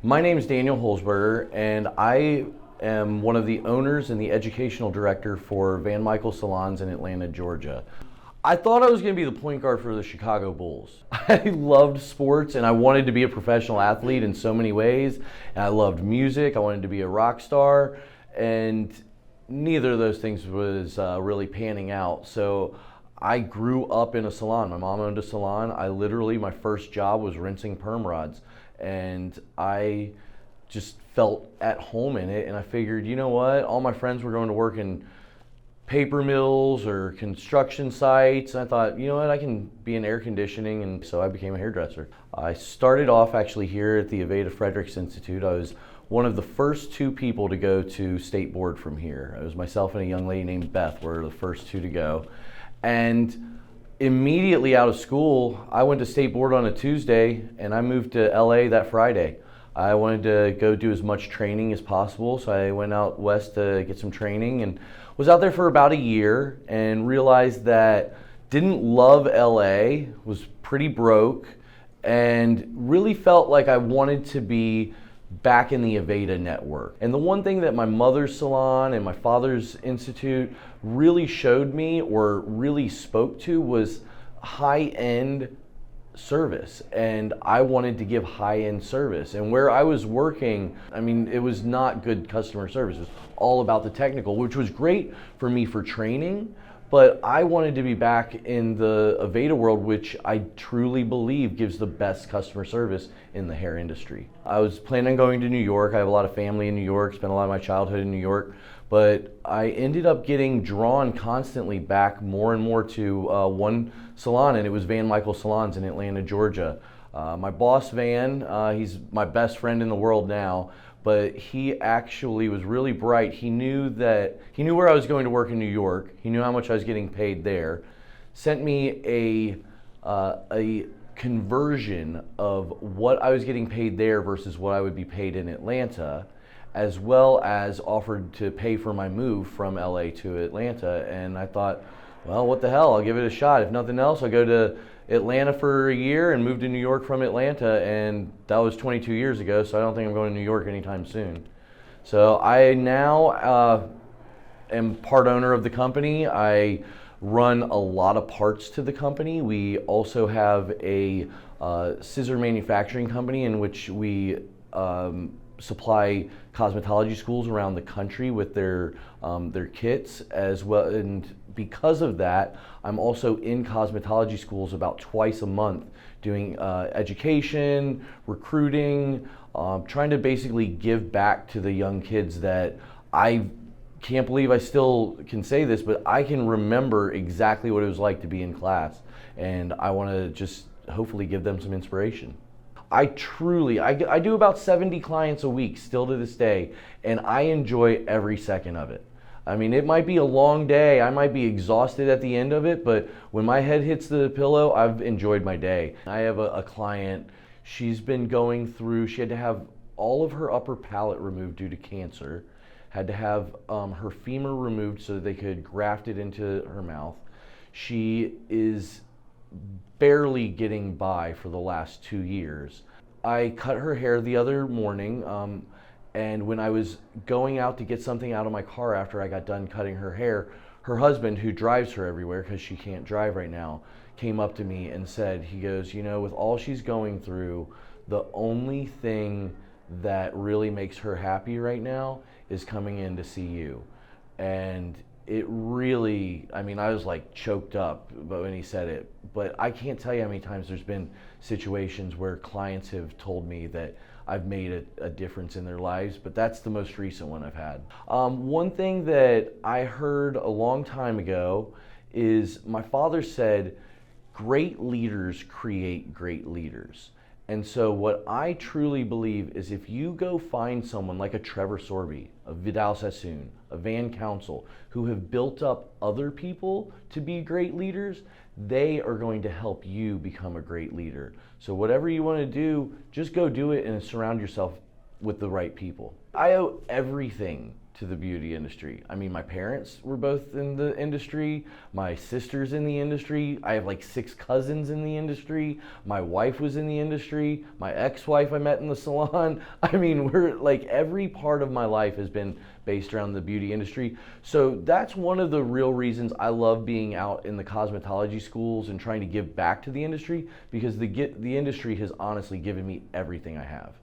My name is Daniel Holzberger, and I am one of the owners and the educational director for Van Michael Salons in Atlanta, Georgia. I thought I was going to be the point guard for the Chicago Bulls. I loved sports and I wanted to be a professional athlete in so many ways. And I loved music, I wanted to be a rock star, and neither of those things was really panning out. So I grew up in a salon. My mom owned a salon. My first job was rinsing perm rods. And I just felt at home in it, and I figured, you know what, all my friends were going to work in paper mills or construction sites, and I thought, you know what, I can be in air conditioning, and so I became a hairdresser. I started off actually here at the Aveda Fredericks Institute. I was one of the first two people to go to state board from here. It was myself and a young lady named Beth were the first two to go. And immediately out of school, I went to state board on a Tuesday and I moved to LA that Friday. I wanted to go do as much training as possible, so I went out west to get some training and was out there for about a year and realized that didn't love LA, was pretty broke, and really felt like I wanted to be back in the Aveda network. And the one thing that my mother's salon and my father's institute really showed me or really spoke to was high-end service, and I wanted to give high-end service. And where I was working, I mean, it was not good customer service. It was all about the technical, which was great for me for training, but I wanted to be back in the Aveda world, which I truly believe gives the best customer service in the hair industry. I was planning on going to New York. I have a lot of family in New York, spent a lot of my childhood in New York, but I ended up getting drawn constantly back more and more to one salon, and it was Van Michael Salons in Atlanta, Georgia. My boss, Van, he's my best friend in the world now, but he actually was really bright. He knew where I was going to work in New York. He knew how much I was getting paid there. Sent me a conversion of what I was getting paid there versus what I would be paid in Atlanta, as well as offered to pay for my move from LA to Atlanta. And I thought, well, what the hell, I'll give it a shot. If nothing else, I'll go to Atlanta for a year and move to New York from Atlanta, and that was 22 years ago, so I don't think I'm going to New York anytime soon. So I now am part owner of the company. I run a lot of parts to the company. We also have a scissor manufacturing company in which we supply cosmetology schools around the country with their kits as well. And because of that, I'm also in cosmetology schools about twice a month doing education, recruiting, trying to basically give back to the young kids that I can't believe I still can say this, but I can remember exactly what it was like to be in class, and I want to just hopefully give them some inspiration. I do about 70 clients a week still to this day, and I enjoy every second of it. I mean, it might be a long day, I might be exhausted at the end of it, but when my head hits the pillow, I've enjoyed my day. I have a client, she's been going through, she had to have all of her upper palate removed due to cancer, had to have her femur removed so that they could graft it into her mouth. She is barely getting by for the last 2 years. I cut her hair the other morning, and when I was going out to get something out of my car after I got done cutting her hair, her husband, who drives her everywhere because she can't drive right now, came up to me and said, he goes, you know, with all she's going through, the only thing that really makes her happy right now is coming in to see you. And it really, I mean, I was like choked up when he said it, but I can't tell you how many times there's been situations where clients have told me that I've made a difference in their lives, but that's the most recent one I've had. One thing that I heard a long time ago is my father said, great leaders create great leaders. And so what I truly believe is if you go find someone like a Trevor Sorby, a Vidal Sassoon, a Van Council, who have built up other people to be great leaders, they are going to help you become a great leader. So whatever you want to do, just go do it and surround yourself with the right people. I owe everything to the beauty industry. I mean, my parents were both in the industry, my sister's in the industry, I have like 6 cousins in the industry, my wife was in the industry, my ex-wife I met in the salon. I mean, we're like, every part of my life has been based around the beauty industry. So that's one of the real reasons I love being out in the cosmetology schools and trying to give back to the industry, because the industry has honestly given me everything I have.